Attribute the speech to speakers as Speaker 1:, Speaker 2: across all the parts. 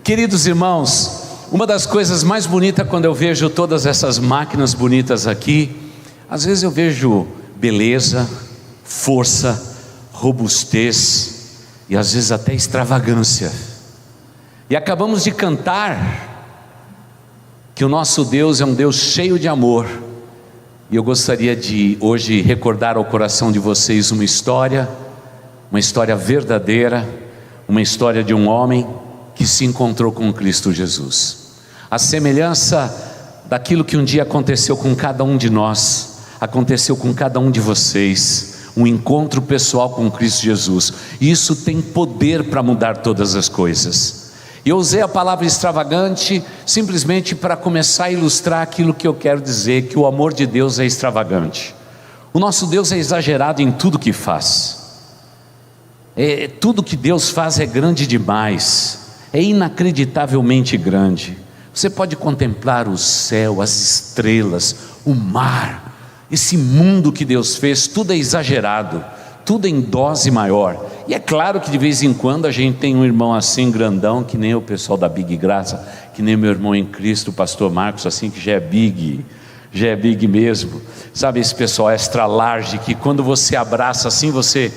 Speaker 1: Queridos irmãos, uma das coisas mais bonitas quando eu vejo todas essas máquinas bonitas aqui, às vezes eu vejo beleza, força, robustez e às vezes até extravagância. E acabamos de cantar que o nosso Deus é um Deus cheio de amor. E eu gostaria de hoje recordar ao coração de vocês uma história verdadeira, uma história de um homem que se encontrou com Cristo Jesus. A semelhança daquilo que um dia aconteceu com cada um de nós, aconteceu com cada um de vocês, um encontro pessoal com Cristo Jesus. E isso tem poder para mudar todas as coisas. Eu usei a palavra extravagante simplesmente para começar a ilustrar aquilo que eu quero dizer, que o amor de Deus é extravagante. O nosso Deus é exagerado em tudo que faz. Tudo que Deus faz é grande demais, é inacreditavelmente grande. Você pode contemplar o céu, as estrelas, o mar, esse mundo que Deus fez, tudo é exagerado, tudo em dose maior. E é claro que de vez em quando a gente tem um irmão assim grandão, que nem o pessoal da Big Graça, que nem meu irmão em Cristo, o pastor Marcos, assim, que já é big mesmo, sabe, esse pessoal extra large, que quando você abraça assim, você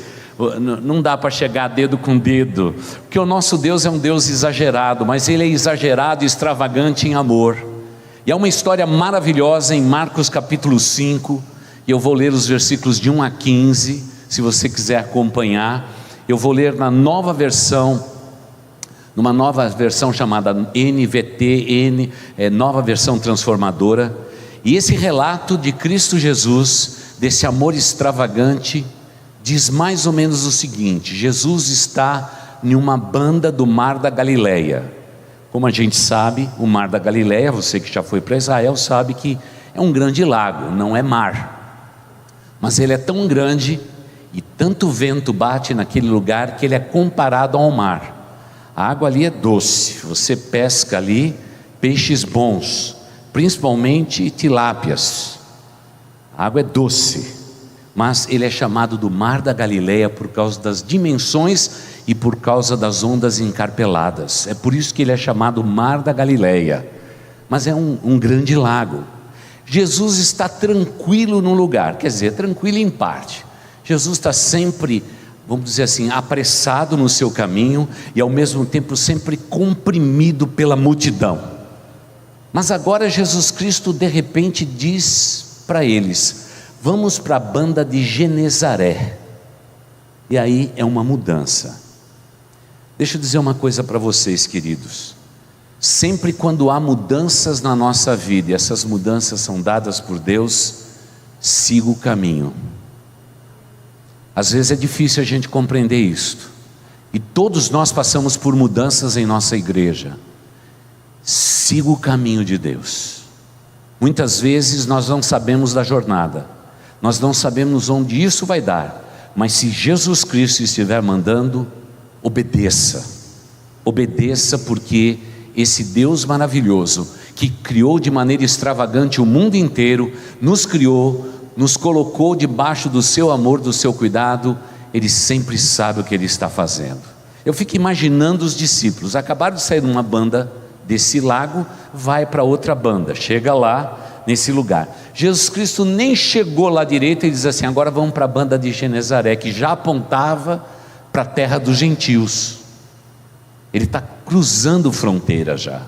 Speaker 1: não dá para chegar dedo com dedo, porque o nosso Deus é um Deus exagerado, mas Ele é exagerado e extravagante em amor. E há uma história maravilhosa em Marcos capítulo 5, e eu vou ler os versículos de 1 a 15, se você quiser acompanhar. Eu vou ler numa nova versão chamada NVT, Nova Versão Transformadora. E esse relato de Cristo Jesus, desse amor extravagante, diz mais ou menos o seguinte: Jesus está em uma banda do Mar da Galileia. Como a gente sabe, o Mar da Galileia, você que já foi para Israel sabe que é um grande lago, não é mar, mas ele é tão grande e tanto vento bate naquele lugar que ele é comparado ao mar. A água ali é doce, você pesca ali peixes bons, principalmente tilápias. A água é doce, mas ele é chamado do Mar da Galileia por causa das dimensões e por causa das ondas encarpeladas. É por isso que ele é chamado Mar da Galileia, mas é um grande lago. Jesus está tranquilo no lugar, quer dizer, tranquilo em parte. Jesus está sempre, vamos dizer assim, apressado no seu caminho e ao mesmo tempo sempre comprimido pela multidão. Mas agora Jesus Cristo de repente diz para eles: vamos para a banda de Genezaré. E aí é uma mudança. Deixa eu dizer uma coisa para vocês, queridos. Sempre quando há mudanças na nossa vida, e essas mudanças são dadas por Deus, siga o caminho. Às vezes é difícil a gente compreender isto, e todos nós passamos por mudanças em nossa igreja. Siga o caminho de Deus. Muitas vezes nós não sabemos da jornada, nós não sabemos onde isso vai dar, mas se Jesus Cristo estiver mandando, obedeça, porque esse Deus maravilhoso, que criou de maneira extravagante o mundo inteiro, nos criou, nos colocou debaixo do seu amor, do seu cuidado, Ele sempre sabe o que Ele está fazendo. Eu fico imaginando os discípulos, acabaram de sair de uma banda desse lago, vai para outra banda, chega lá nesse lugar, Jesus Cristo nem chegou lá direito e diz assim: agora vamos para a banda de Genezaré, que já apontava para a terra dos gentios. Ele está cruzando fronteira já.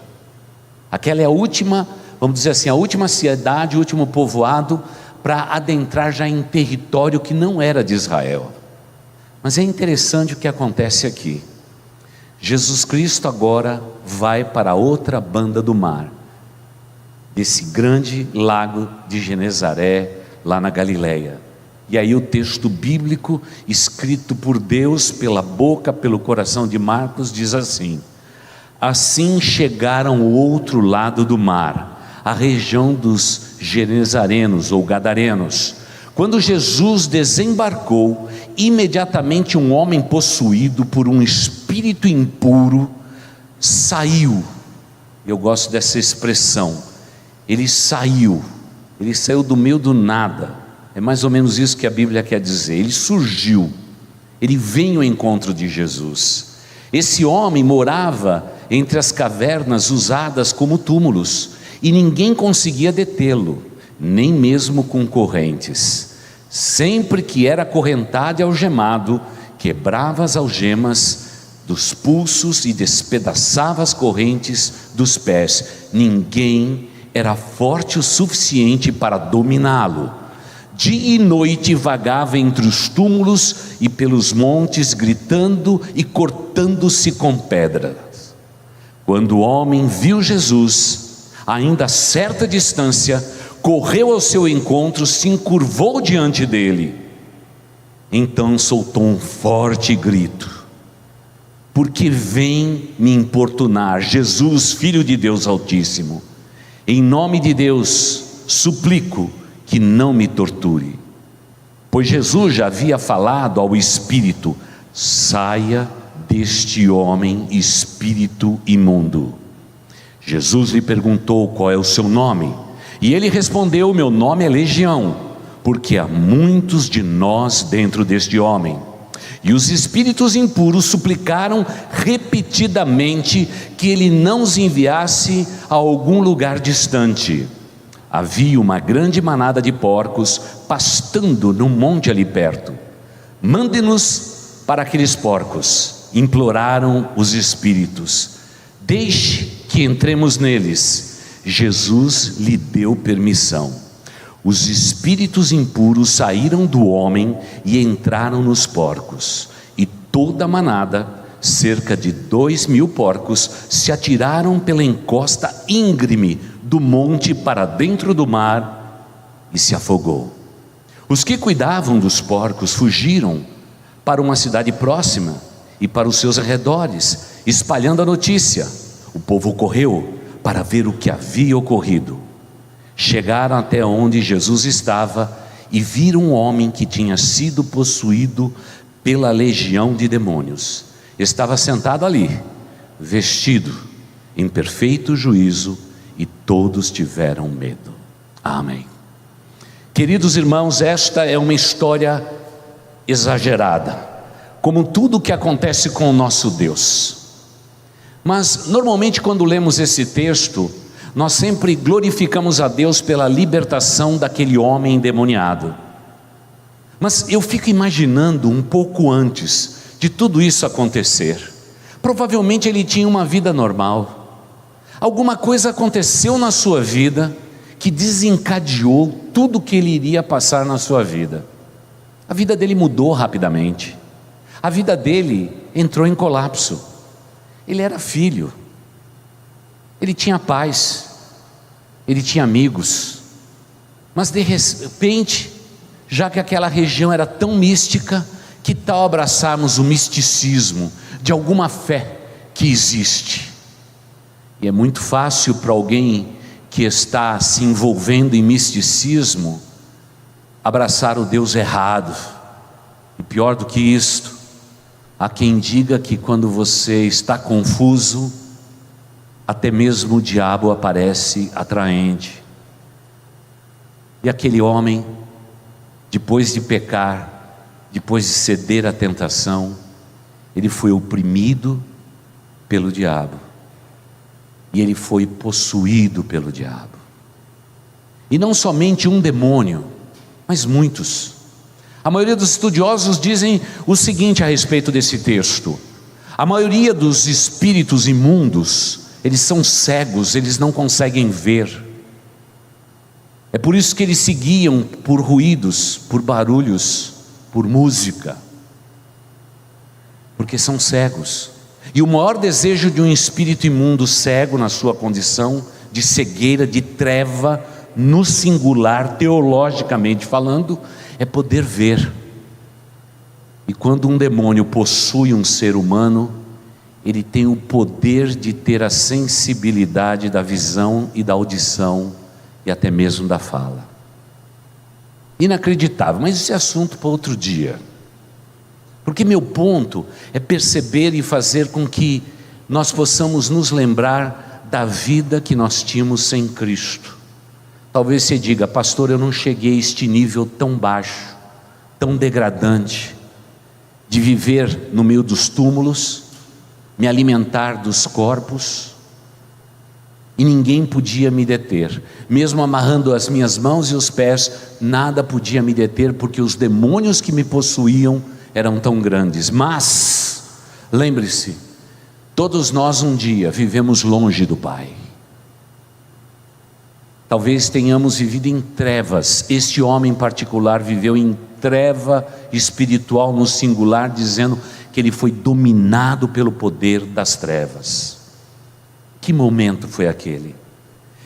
Speaker 1: Aquela é a última, vamos dizer assim, a última cidade, o último povoado, para adentrar já em território que não era de Israel. Mas é interessante o que acontece aqui. Jesus Cristo agora vai para outra banda do mar, desse grande lago de Genezaré, lá na Galileia. E aí o texto bíblico, escrito por Deus, pela boca, pelo coração de Marcos, diz assim: assim chegaram ao outro lado do mar, a região dos Genezarenos ou Gadarenos. Quando Jesus desembarcou, imediatamente um homem possuído por um espírito impuro saiu. Eu gosto dessa expressão, ele saiu do meio do nada. É mais ou menos isso que a Bíblia quer dizer. Ele surgiu, ele veio ao encontro de Jesus. Esse homem morava entre as cavernas usadas como túmulos, e ninguém conseguia detê-lo, nem mesmo com correntes. Sempre que era acorrentado e algemado, quebrava as algemas dos pulsos e despedaçava as correntes dos pés. Ninguém era forte o suficiente para dominá-lo. Dia e noite vagava entre os túmulos e pelos montes, gritando e cortando-se com pedras. Quando o homem viu Jesus, ainda a certa distância, correu ao seu encontro, se encurvou diante dele. Então soltou um forte grito: porque vem me importunar, Jesus, Filho de Deus Altíssimo? Em nome de Deus, suplico que não me torture. Pois Jesus já havia falado ao espírito: saia deste homem, espírito imundo. Jesus lhe perguntou: qual é o seu nome? E ele respondeu: meu nome é Legião, porque há muitos de nós dentro deste homem. E os espíritos impuros suplicaram repetidamente que ele não os enviasse a algum lugar distante. Havia uma grande manada de porcos pastando num monte ali perto. Mande-nos para aqueles porcos, imploraram os espíritos. Deixe que entremos neles. Jesus lhe deu permissão. Os espíritos impuros saíram do homem e entraram nos porcos, e toda a manada, cerca de 2.000 porcos, se atiraram pela encosta íngreme do monte para dentro do mar e se afogou. Os que cuidavam dos porcos fugiram para uma cidade próxima e para os seus arredores, espalhando a notícia. O povo correu para ver o que havia ocorrido. Chegaram até onde Jesus estava e viram um homem que tinha sido possuído pela legião de demônios. Estava sentado ali, vestido em perfeito juízo, e todos tiveram medo. Amém. Queridos irmãos, esta é uma história exagerada, como tudo o que acontece com o nosso Deus. Mas normalmente quando lemos esse texto, nós sempre glorificamos a Deus pela libertação daquele homem endemoniado. Mas eu fico imaginando um pouco antes de tudo isso acontecer. Provavelmente ele tinha uma vida normal. Alguma coisa aconteceu na sua vida que desencadeou tudo o que ele iria passar na sua vida. A vida dele mudou rapidamente. A vida dele entrou em colapso. Ele era filho. Ele tinha paz, ele tinha amigos, mas de repente, já que aquela região era tão mística, que tal abraçarmos o misticismo de alguma fé que existe? E é muito fácil para alguém que está se envolvendo em misticismo abraçar o Deus errado. E pior do que isto, há quem diga que quando você está confuso, até mesmo o diabo aparece atraente. E aquele homem, depois de pecar, depois de ceder à tentação, ele foi oprimido pelo diabo, e ele foi possuído pelo diabo. E não somente um demônio, mas muitos. A maioria dos estudiosos dizem o seguinte a respeito desse texto: a maioria dos espíritos imundos, eles são cegos, eles não conseguem ver. É por isso que eles se guiam por ruídos, por barulhos, por música, porque são cegos. E o maior desejo de um espírito imundo cego, na sua condição de cegueira, de treva, no singular, teologicamente falando, é poder ver. E quando um demônio possui um ser humano, ele tem o poder de ter a sensibilidade da visão e da audição e até mesmo da fala. Inacreditável, mas esse é assunto para outro dia. Porque meu ponto é perceber e fazer com que nós possamos nos lembrar da vida que nós tínhamos sem Cristo. Talvez você diga: pastor, eu não cheguei a este nível tão baixo, tão degradante, de viver no meio dos túmulos, me alimentar dos corpos, e ninguém podia me deter. Mesmo amarrando as minhas mãos e os pés, nada podia me deter, porque os demônios que me possuíam eram tão grandes. Mas, lembre-se, todos nós um dia vivemos longe do Pai. Talvez tenhamos vivido em trevas. Este homem em particular viveu em treva espiritual no singular, dizendo que ele foi dominado pelo poder das trevas. Que momento foi aquele?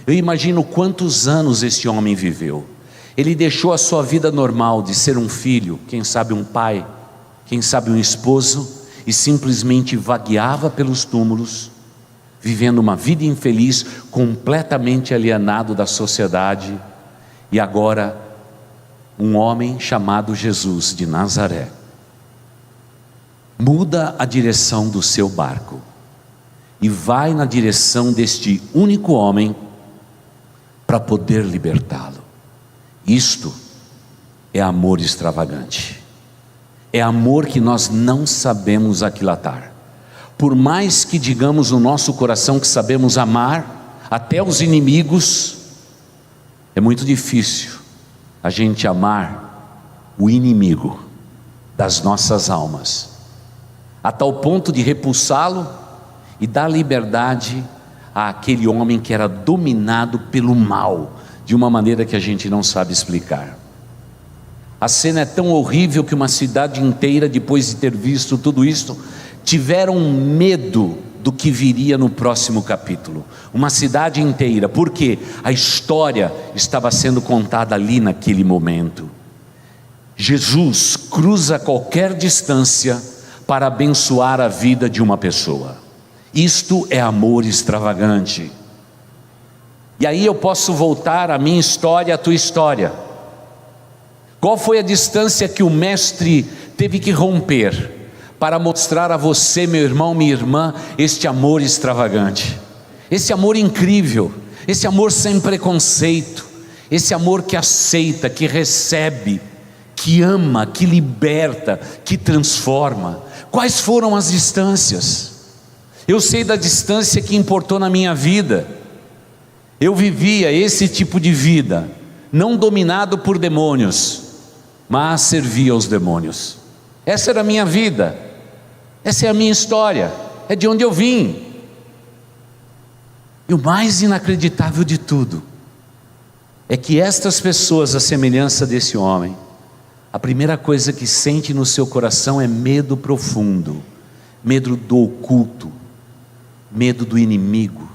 Speaker 1: Eu imagino quantos anos esse homem viveu. Ele deixou a sua vida normal de ser um filho, quem sabe um pai, quem sabe um esposo, e simplesmente vagueava pelos túmulos, vivendo uma vida infeliz, completamente alienado da sociedade. E agora um homem chamado Jesus de Nazaré muda a direção do seu barco e vai na direção deste único homem para poder libertá-lo. Isto é amor extravagante, é amor que nós não sabemos aquilatar. Por mais que digamos no nosso coração que sabemos amar até os inimigos, é muito difícil a gente amar o inimigo das nossas almas, a tal ponto de repulsá-lo e dar liberdade àquele homem que era dominado pelo mal, de uma maneira que a gente não sabe explicar. A cena é tão horrível que uma cidade inteira, depois de ter visto tudo isso, tiveram medo do que viria no próximo capítulo. Uma cidade inteira, porque a história estava sendo contada ali naquele momento. Jesus cruza qualquer distância para abençoar a vida de uma pessoa. Isto é amor extravagante. E aí eu posso voltar a minha história, a tua história. Qual foi a distância que o mestre teve que romper para mostrar a você, meu irmão, minha irmã, este amor extravagante, esse amor incrível, esse amor sem preconceito, esse amor que aceita, que recebe, que ama, que liberta, que transforma? Quais foram as distâncias? Eu sei da distância que importou na minha vida. Eu vivia esse tipo de vida, não dominado por demônios, mas servia aos demônios. Essa era a minha vida, essa é a minha história, é de onde eu vim. E o mais inacreditável de tudo é que estas pessoas, à semelhança desse homem, a primeira coisa que sente no seu coração é medo profundo, medo do oculto, medo do inimigo,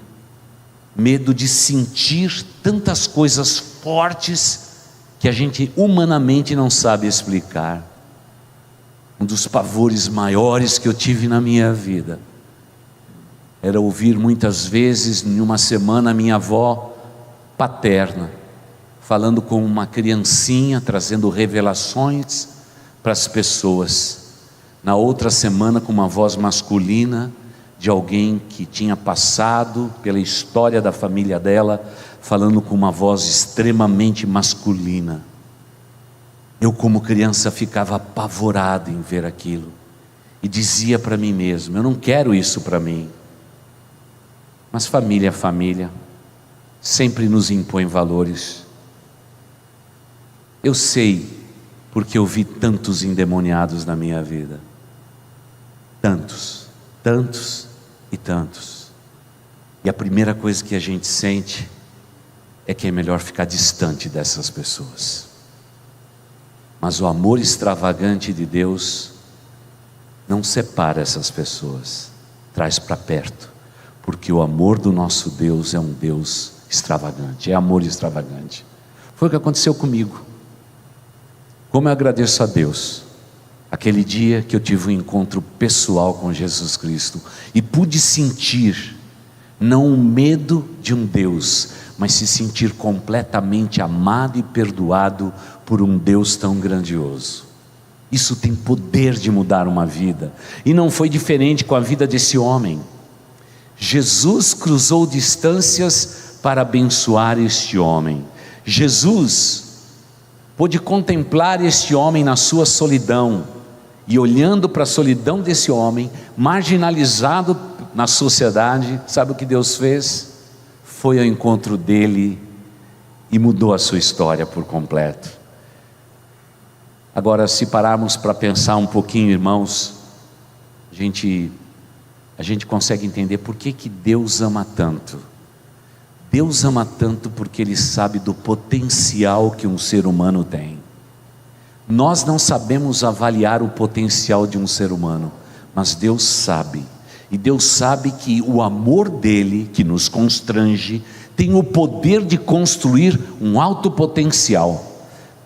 Speaker 1: medo de sentir tantas coisas fortes que a gente humanamente não sabe explicar. Um dos pavores maiores que eu tive na minha vida era ouvir muitas vezes, em uma semana, minha avó paterna falando com uma criancinha, trazendo revelações para as pessoas. Na outra semana, com uma voz masculina de alguém que tinha passado pela história da família dela, falando com uma voz extremamente masculina. Eu, como criança, ficava apavorado em ver aquilo e dizia para mim mesmo: eu não quero isso para mim. Mas família é família, sempre nos impõe valores. Eu sei, porque eu vi tantos endemoniados na minha vida, tantos e tantos, e a primeira coisa que a gente sente é que é melhor ficar distante dessas pessoas. Mas o amor extravagante de Deus não separa essas pessoas, traz para perto, porque o amor do nosso Deus é um Deus extravagante, é amor extravagante. Foi o que aconteceu comigo. Como eu agradeço a Deus, aquele dia que eu tive um encontro pessoal com Jesus Cristo, e pude sentir, não o medo de um Deus, mas se sentir completamente amado e perdoado por um Deus tão grandioso. Isso tem poder de mudar uma vida, e não foi diferente com a vida desse homem. Jesus cruzou distâncias para abençoar este homem. Jesus pôde contemplar este homem na sua solidão e olhando para a solidão desse homem, marginalizado na sociedade, sabe o que Deus fez? Foi ao encontro dele e mudou a sua história por completo. Agora, se pararmos para pensar um pouquinho, irmãos, a gente consegue entender por que Deus ama tanto. Deus ama tanto porque Ele sabe do potencial que um ser humano tem. Nós não sabemos avaliar o potencial de um ser humano, mas Deus sabe. E Deus sabe que o amor dEle, que nos constrange, tem o poder de construir um alto potencial.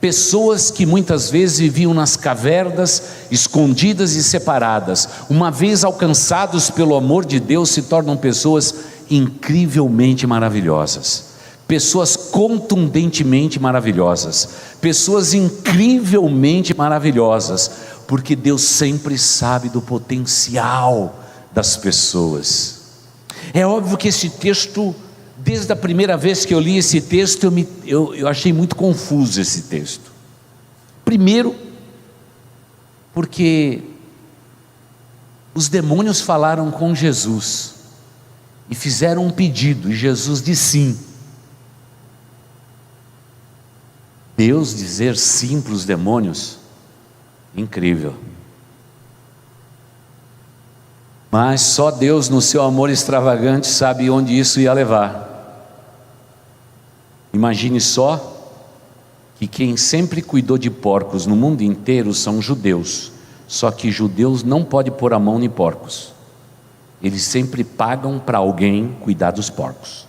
Speaker 1: Pessoas que muitas vezes viviam nas cavernas, escondidas e separadas, uma vez alcançados pelo amor de Deus, se tornam pessoas incrivelmente maravilhosas, pessoas contundentemente maravilhosas, pessoas incrivelmente maravilhosas, porque Deus sempre sabe do potencial das pessoas. É óbvio que esse texto, desde a primeira vez que eu li esse texto, eu achei muito confuso esse texto. Primeiro, porque os demônios falaram com Jesus e fizeram um pedido, e Jesus disse sim. Deus dizer sim para os demônios, incrível. Mas só Deus, no seu amor extravagante, sabe onde isso ia levar. Imagine só que quem sempre cuidou de porcos no mundo inteiro são judeus. Só que judeus não podem pôr a mão em porcos. Eles sempre pagam para alguém cuidar dos porcos.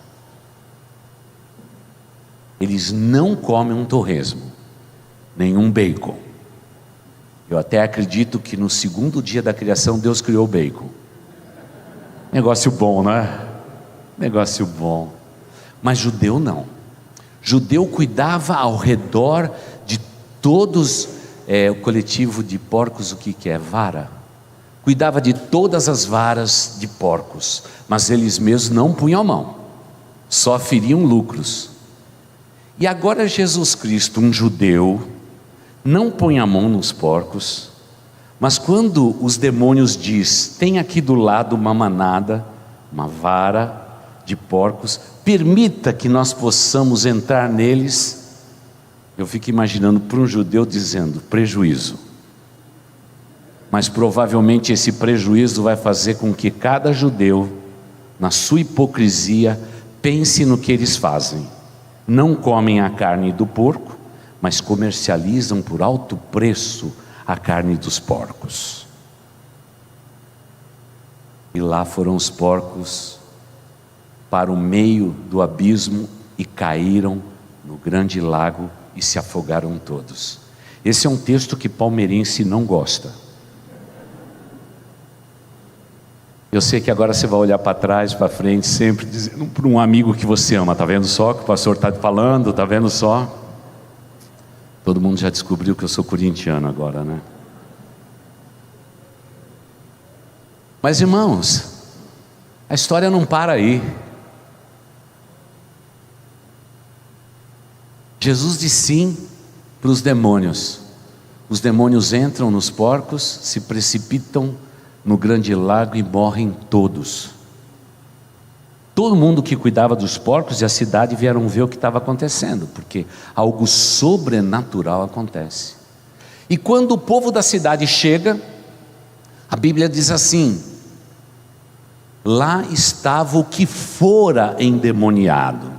Speaker 1: Eles não comem um torresmo, nem um bacon. Eu até acredito que no segundo dia da criação Deus criou o bacon. Negócio bom, não é? Negócio bom. Mas judeu não. Judeu cuidava ao redor de todos, o coletivo de porcos, o que é? Vara. Cuidava de todas as varas de porcos, mas eles mesmos não punham a mão, só feriam lucros. E agora Jesus Cristo, um judeu, não põe a mão nos porcos, mas quando os demônios diz, tem aqui do lado uma manada, uma vara de porcos, permita que nós possamos entrar neles, eu fico imaginando para um judeu dizendo, prejuízo. Mas provavelmente esse prejuízo vai fazer com que cada judeu, na sua hipocrisia, pense no que eles fazem. Não comem a carne do porco, mas comercializam por alto preço a carne dos porcos. E lá foram os porcos para o meio do abismo e caíram no grande lago e se afogaram todos. Esse é um texto que palmeirense não gosta. Eu sei que agora você vai olhar para trás, para frente, sempre dizendo para um amigo que você ama, está vendo só que o pastor está falando, está vendo só? Todo mundo já descobriu que eu sou corintiano agora, né? Mas irmãos, a história não para aí. Jesus diz sim para os demônios. Os demônios entram nos porcos, se precipitam no grande lago e morrem todos. Todo mundo que cuidava dos porcos e a cidade vieram ver o que estava acontecendo, porque algo sobrenatural acontece. E quando o povo da cidade chega, a Bíblia diz assim: lá estava o que fora endemoniado.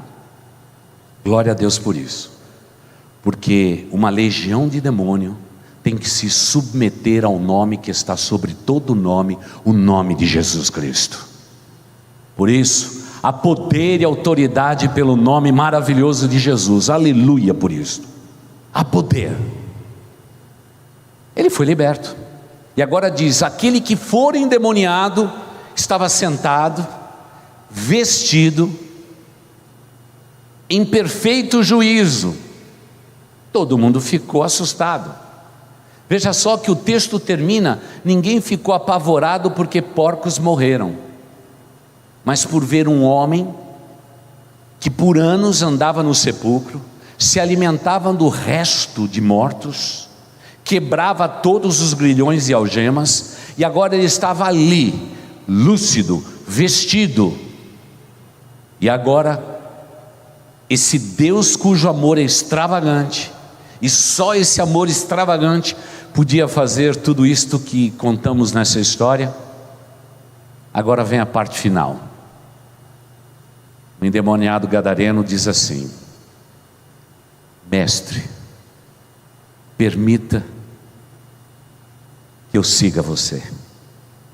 Speaker 1: Glória a Deus por isso, porque uma legião de demônio tem que se submeter ao nome que está sobre todo nome, o nome de Jesus Cristo. Por isso, há poder e autoridade pelo nome maravilhoso de Jesus, aleluia por isso. Há poder. Ele foi liberto, e agora diz, aquele que for endemoniado, estava sentado, vestido, em perfeito juízo. Todo mundo ficou assustado. Veja só que o texto termina, ninguém ficou apavorado porque porcos morreram, mas por ver um homem que por anos andava no sepulcro, se alimentava do resto de mortos, quebrava todos os grilhões e algemas, e agora ele estava ali, lúcido, vestido. E agora, esse Deus cujo amor é extravagante, e só esse amor extravagante podia fazer tudo isto que contamos nessa história. Agora vem a parte final. O endemoniado gadareno diz assim: mestre, permita que eu siga você.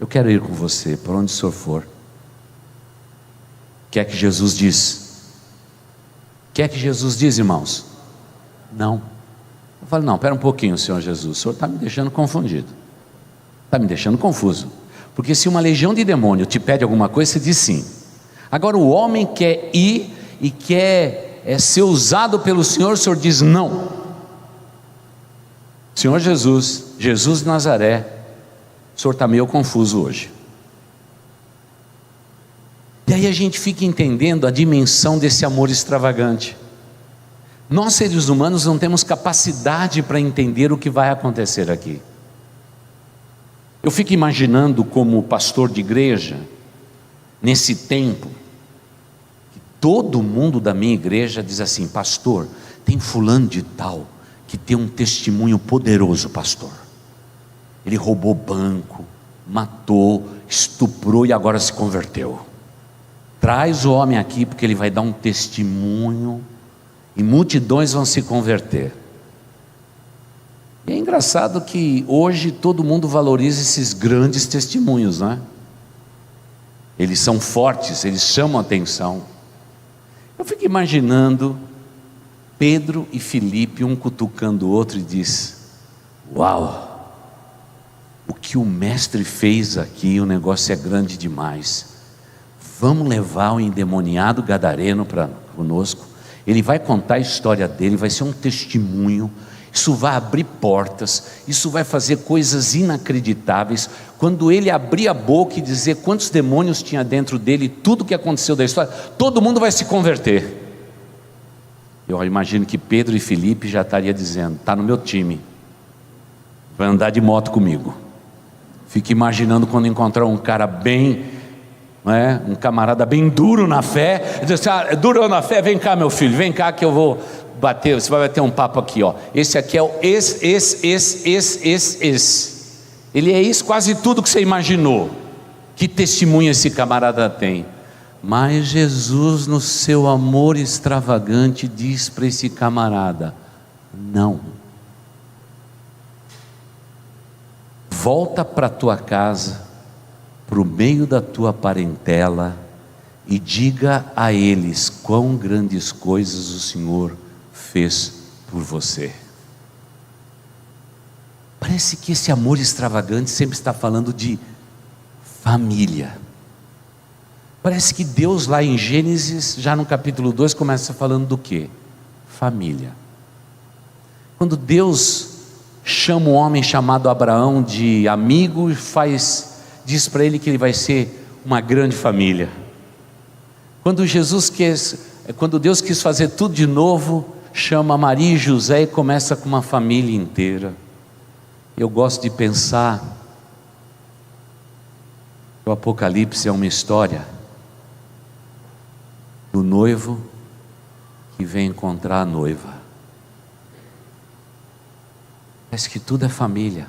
Speaker 1: Eu quero ir com você por onde o senhor for. O que é que Jesus diz? O que é que Jesus diz, irmãos? Não. Eu falo, não, espera um pouquinho, Senhor Jesus, o senhor está me deixando confundido, está me deixando confuso, porque se uma legião de demônio te pede alguma coisa, você diz sim. Agora o homem quer ir e quer ser usado pelo Senhor, o Senhor diz não. Senhor Jesus, Jesus de Nazaré, o senhor está meio confuso hoje. E aí a gente fica entendendo a dimensão desse amor extravagante. Nós seres humanos não temos capacidade para entender o que vai acontecer aqui. Eu fico imaginando como pastor de igreja, nesse tempo, que todo mundo da minha igreja diz assim: pastor, tem fulano de tal, que tem um testemunho poderoso, pastor. Ele roubou banco, matou, estuprou e agora se converteu. Traz o homem aqui porque ele vai dar um testemunho e multidões vão se converter. E é engraçado que hoje todo mundo valoriza esses grandes testemunhos, não é? Eles são fortes, eles chamam a atenção. Eu fico imaginando Pedro e Filipe, um cutucando o outro, e diz: uau, o que o mestre fez aqui, o negócio é grande demais. Vamos levar o endemoniado gadareno para conosco. Ele vai contar a história dele, vai ser um testemunho. Isso vai abrir portas, isso vai fazer coisas inacreditáveis. Quando ele abrir a boca e dizer quantos demônios tinha dentro dele, tudo o que aconteceu da história, todo mundo vai se converter. Eu imagino que Pedro e Filipe já estariam dizendo: está no meu time, vai andar de moto comigo. Fique imaginando quando encontrar um cara bem, não é? Um camarada bem duro na fé, diz assim: ah, duro na fé, vem cá meu filho, vem cá que eu vou bater, você vai bater um papo aqui, ó. Esse aqui é o esse. Ele é isso, quase tudo que você imaginou. Que testemunho esse camarada tem? Mas Jesus, no seu amor extravagante, diz para esse camarada: não. Volta para a tua casa, para o meio da tua parentela, e diga a eles quão grandes coisas o Senhor fez por você. Parece que esse amor extravagante sempre está falando de família. Parece que Deus lá em Gênesis, já no capítulo 2, começa falando do quê? Família. Quando Deus chama um homem chamado Abraão de amigo e diz para ele que ele vai ser uma grande família. Quando Deus quis fazer tudo de novo, chama Maria e José e começa com uma família inteira. Eu gosto de pensar que o Apocalipse é uma história do noivo que vem encontrar a noiva. Parece que tudo é família.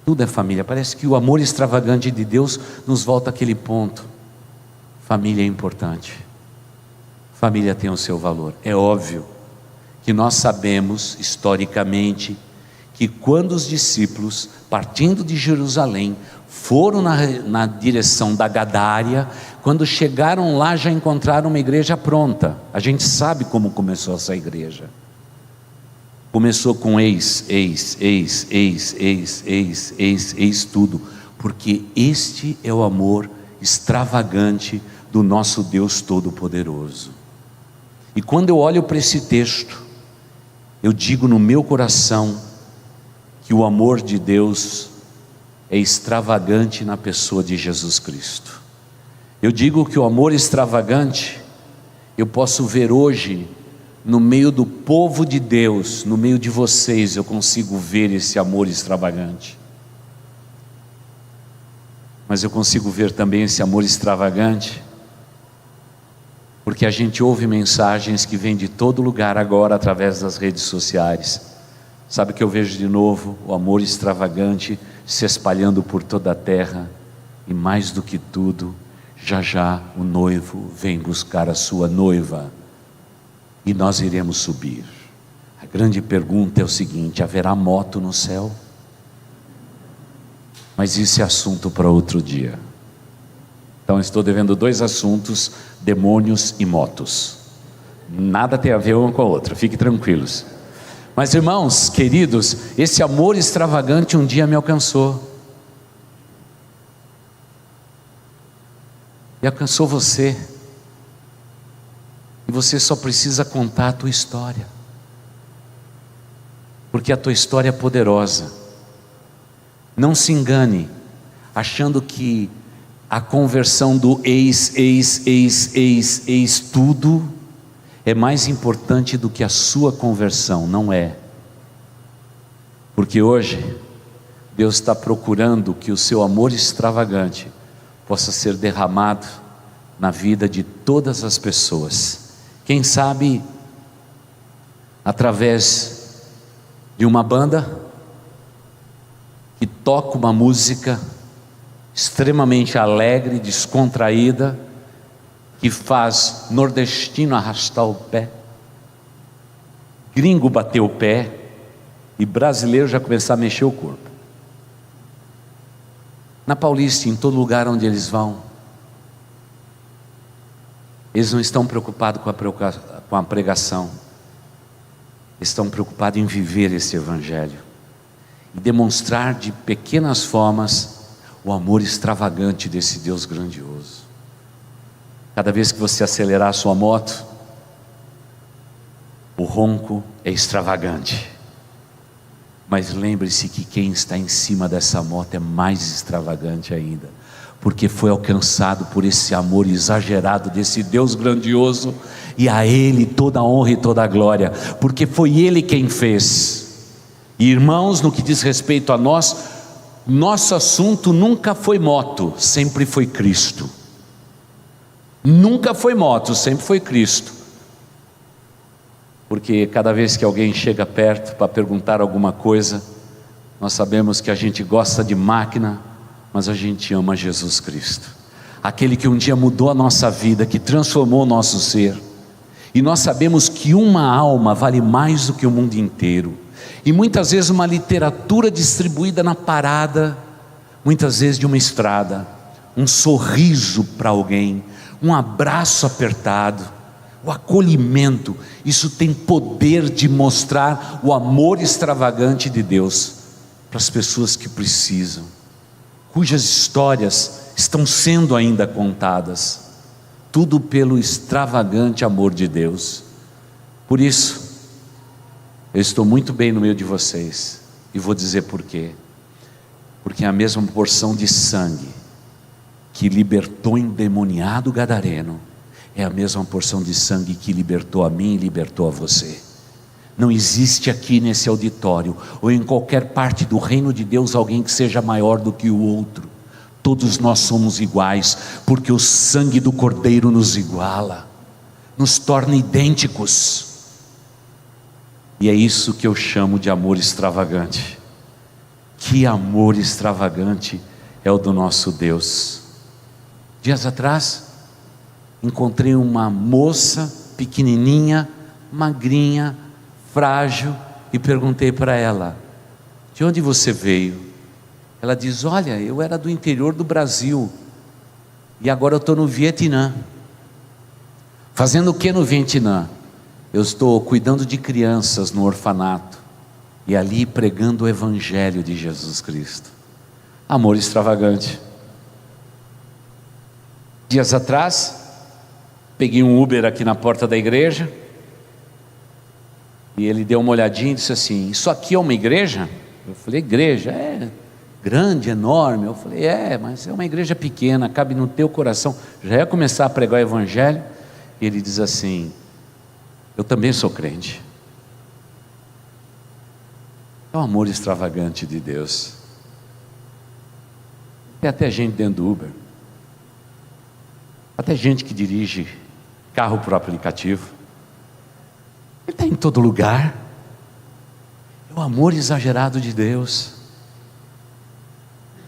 Speaker 1: Tudo é família. Parece que o amor extravagante de Deus nos volta àquele ponto. Família é importante. Família tem o seu valor. É óbvio que nós sabemos historicamente que quando os discípulos, partindo de Jerusalém, foram na direção da Gadária, quando chegaram lá já encontraram uma igreja pronta. A gente sabe como começou essa igreja. Começou com eis tudo, porque este é o amor extravagante do nosso Deus Todo-Poderoso. E quando eu olho para esse texto, eu digo no meu coração que o amor de Deus é extravagante na pessoa de Jesus Cristo. Eu digo que o amor extravagante eu posso ver hoje no meio do povo de Deus, no meio de vocês, eu consigo ver esse amor extravagante. Mas eu consigo ver também esse amor extravagante porque a gente ouve mensagens que vêm de todo lugar agora através das redes sociais. Sabe o que eu vejo de novo? O amor extravagante se espalhando por toda a terra. E mais do que tudo, já já o noivo vem buscar a sua noiva e nós iremos subir. A grande pergunta é o seguinte: haverá moto no céu? Mas isso é assunto para outro dia. Então estou devendo 2 assuntos: demônios e motos. Nada tem a ver uma com a outra, fiquem tranquilos. Mas irmãos, queridos, esse amor extravagante um dia me alcançou. E alcançou você. E você só precisa contar a tua história. Porque a tua história é poderosa. Não se engane, achando que a conversão do ex tudo é mais importante do que a sua conversão. Não é. Porque hoje Deus está procurando que o seu amor extravagante possa ser derramado na vida de todas as pessoas. Quem sabe através de uma banda que toca uma música extremamente alegre, descontraída, que faz nordestino arrastar o pé, gringo bater o pé e brasileiro já começar a mexer o corpo. Na Paulista, em todo lugar onde eles vão, eles não estão preocupados com a pregação, estão preocupados em viver esse evangelho e demonstrar de pequenas formas o amor extravagante desse Deus grandioso. Cada vez que você acelerar a sua moto, o ronco é extravagante, mas lembre-se que quem está em cima dessa moto é mais extravagante ainda, porque foi alcançado por esse amor exagerado desse Deus grandioso, e a Ele toda a honra e toda a glória, porque foi Ele quem fez. E irmãos, no que diz respeito a nós, nosso assunto nunca foi moto, sempre foi Cristo. Nunca foi moto, sempre foi Cristo. Porque cada vez que alguém chega perto para perguntar alguma coisa, nós sabemos que a gente gosta de máquina, mas a gente ama Jesus Cristo, aquele que um dia mudou a nossa vida, que transformou o nosso ser. E nós sabemos que uma alma vale mais do que o mundo inteiro. E muitas vezes uma literatura distribuída na parada, muitas vezes de uma estrada, um sorriso para alguém, um abraço apertado, o acolhimento, isso tem poder de mostrar o amor extravagante de Deus para as pessoas que precisam, cujas histórias estão sendo ainda contadas, tudo pelo extravagante amor de Deus. Por isso, eu estou muito bem no meio de vocês, e vou dizer por quê. Porque a mesma porção de sangue que libertou o endemoniado gadareno é a mesma porção de sangue que libertou a mim e libertou a você. Não existe aqui nesse auditório ou em qualquer parte do reino de Deus alguém que seja maior do que o outro. Todos nós somos iguais, porque o sangue do Cordeiro nos iguala, nos torna idênticos. E é isso que eu chamo de amor extravagante. Que amor extravagante é o do nosso Deus. Dias atrás, encontrei uma moça pequenininha, magrinha, frágil, e perguntei para ela: de onde você veio? Ela diz: olha, eu era do interior do Brasil, e agora eu estou no Vietnã. Fazendo o que no Vietnã? Eu estou cuidando de crianças no orfanato, e ali pregando o Evangelho de Jesus Cristo. Amor extravagante. Dias atrás, peguei um Uber aqui na porta da igreja, e ele deu uma olhadinha e disse assim: isso aqui é uma igreja? Eu falei: igreja? É grande, enorme. Eu falei: mas é uma igreja pequena, cabe no teu coração. Já ia começar a pregar o Evangelho, e ele diz assim: Eu também sou crente. É um amor extravagante de Deus. Tem até gente dentro do Uber, até gente que dirige carro por aplicativo. Ele está em todo lugar. É o amor exagerado de Deus.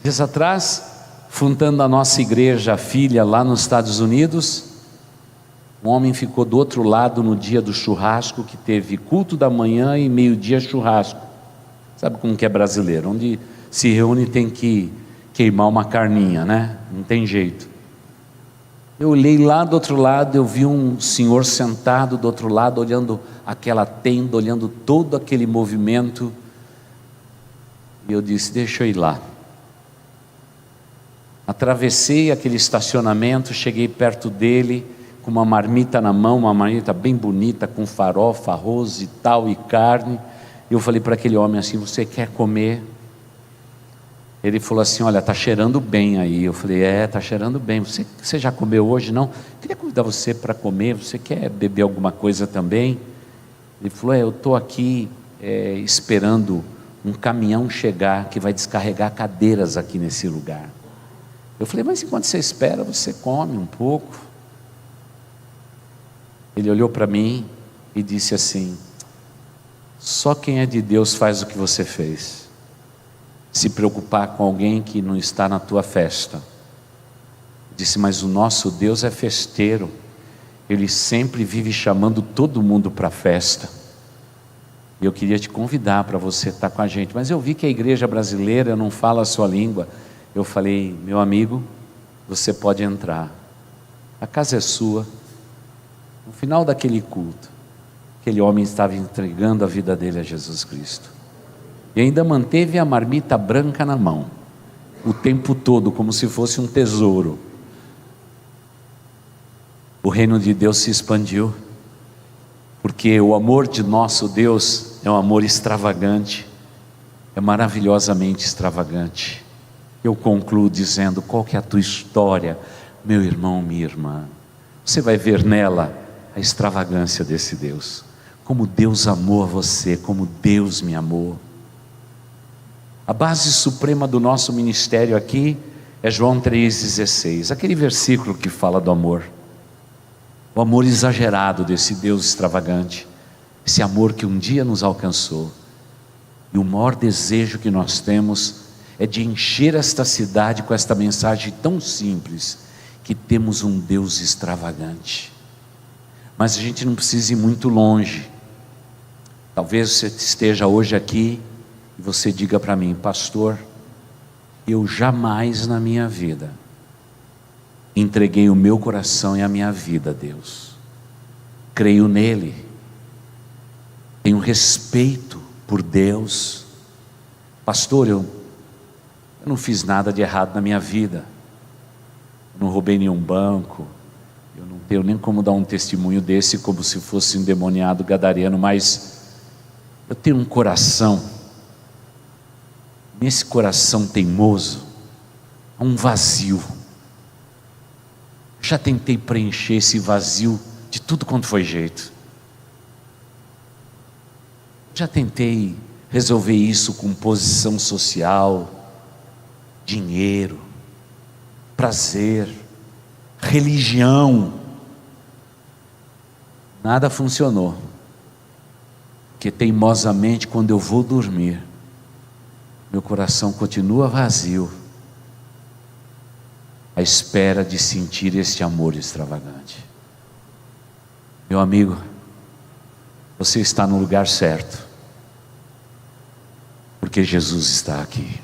Speaker 1: Dias atrás, fundando a nossa igreja, a filha lá nos Estados Unidos, um homem ficou do outro lado no dia do churrasco, que teve culto da manhã e meio-dia churrasco. Sabe como que é brasileiro? Onde se reúne tem que queimar uma carninha, né? Não tem jeito. Eu olhei lá do outro lado, eu vi um senhor sentado do outro lado, olhando aquela tenda, olhando todo aquele movimento. E eu disse: deixa eu ir lá. Atravessei aquele estacionamento, cheguei perto dele, com uma marmita na mão, uma marmita bem bonita, com farofa, arroz e tal, e carne. E eu falei para aquele homem assim: você quer comer? Ele falou assim: olha, está cheirando bem aí. Eu falei: está cheirando bem. Você já comeu hoje? Não? Queria convidar você para comer. Você quer beber alguma coisa também? Ele falou: eu estou aqui esperando um caminhão chegar, que vai descarregar cadeiras aqui nesse lugar. Eu falei: mas enquanto você espera, você come um pouco. Ele olhou para mim e disse assim: só quem é de Deus faz o que você fez. Se preocupar com alguém que não está na tua festa. Disse: mas o nosso Deus é festeiro. Ele sempre vive chamando todo mundo para a festa. E eu queria te convidar para você estar com a gente. Mas eu vi que a igreja brasileira não fala a sua língua. Eu falei: meu amigo, você pode entrar. A casa é sua. No final daquele culto, aquele homem estava entregando a vida dele a Jesus Cristo. E ainda manteve a marmita branca na mão, o tempo todo, como se fosse um tesouro. O reino de Deus se expandiu, porque o amor de nosso Deus é um amor extravagante, é maravilhosamente extravagante. Eu concluo dizendo: qual que é a tua história, meu irmão, minha irmã? Você vai ver nela a extravagância desse Deus, como Deus amou a você, como Deus me amou. A base suprema do nosso ministério aqui é João 3,16, aquele versículo que fala do amor, o amor exagerado desse Deus extravagante, esse amor que um dia nos alcançou. E o maior desejo que nós temos é de encher esta cidade com esta mensagem tão simples, que temos um Deus extravagante. Mas a gente não precisa ir muito longe. Talvez você esteja hoje aqui e você diga para mim: pastor, eu jamais na minha vida entreguei o meu coração e a minha vida a Deus. Creio nele, tenho respeito por Deus. Pastor, eu não fiz nada de errado na minha vida, eu não roubei nenhum banco, eu não tenho nem como dar um testemunho desse como se fosse um endemoniado gadareno, mas eu tenho um coração, nesse coração teimoso, há um vazio. Já tentei preencher esse vazio de tudo quanto foi jeito. Já tentei resolver isso com posição social, dinheiro, prazer, religião. Nada funcionou. Porque teimosamente, quando eu vou dormir, meu coração continua vazio, à espera de sentir esse amor extravagante. Meu amigo, você está no lugar certo, porque Jesus está aqui,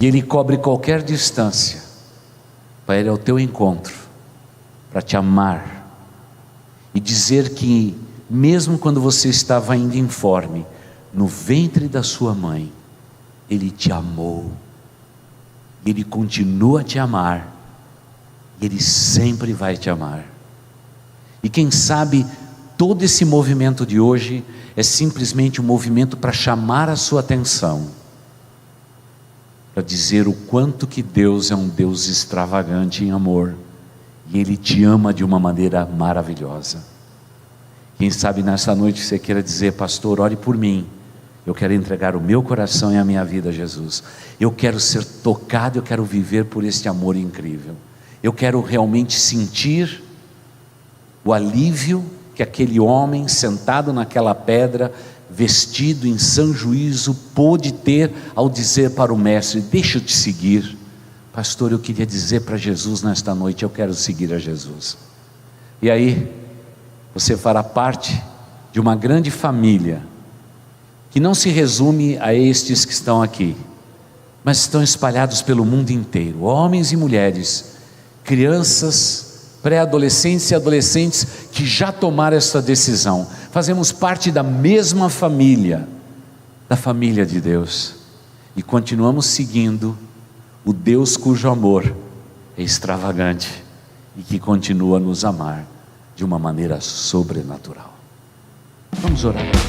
Speaker 1: e Ele cobre qualquer distância para ir ao teu encontro, para te amar, e dizer que mesmo quando você estava ainda informe, no ventre da sua mãe, Ele te amou, Ele continua a te amar, e Ele sempre vai te amar. E quem sabe todo esse movimento de hoje é simplesmente um movimento para chamar a sua atenção, para dizer o quanto que Deus é um Deus extravagante em amor, e Ele te ama de uma maneira maravilhosa. Quem sabe nessa noite você queira dizer: pastor, ore por mim, eu quero entregar o meu coração e a minha vida a Jesus, eu quero ser tocado, eu quero viver por este amor incrível, eu quero realmente sentir o alívio que aquele homem sentado naquela pedra, vestido em sã juízo, pôde ter ao dizer para o mestre: deixa eu te seguir. Pastor, eu queria dizer para Jesus nesta noite: eu quero seguir a Jesus. E aí você fará parte de uma grande família, que não se resume a estes que estão aqui, mas estão espalhados pelo mundo inteiro, homens e mulheres, crianças, pré-adolescentes e adolescentes que já tomaram essa decisão. Fazemos parte da mesma família, da família de Deus, e continuamos seguindo o Deus cujo amor é extravagante e que continua a nos amar de uma maneira sobrenatural. Vamos orar.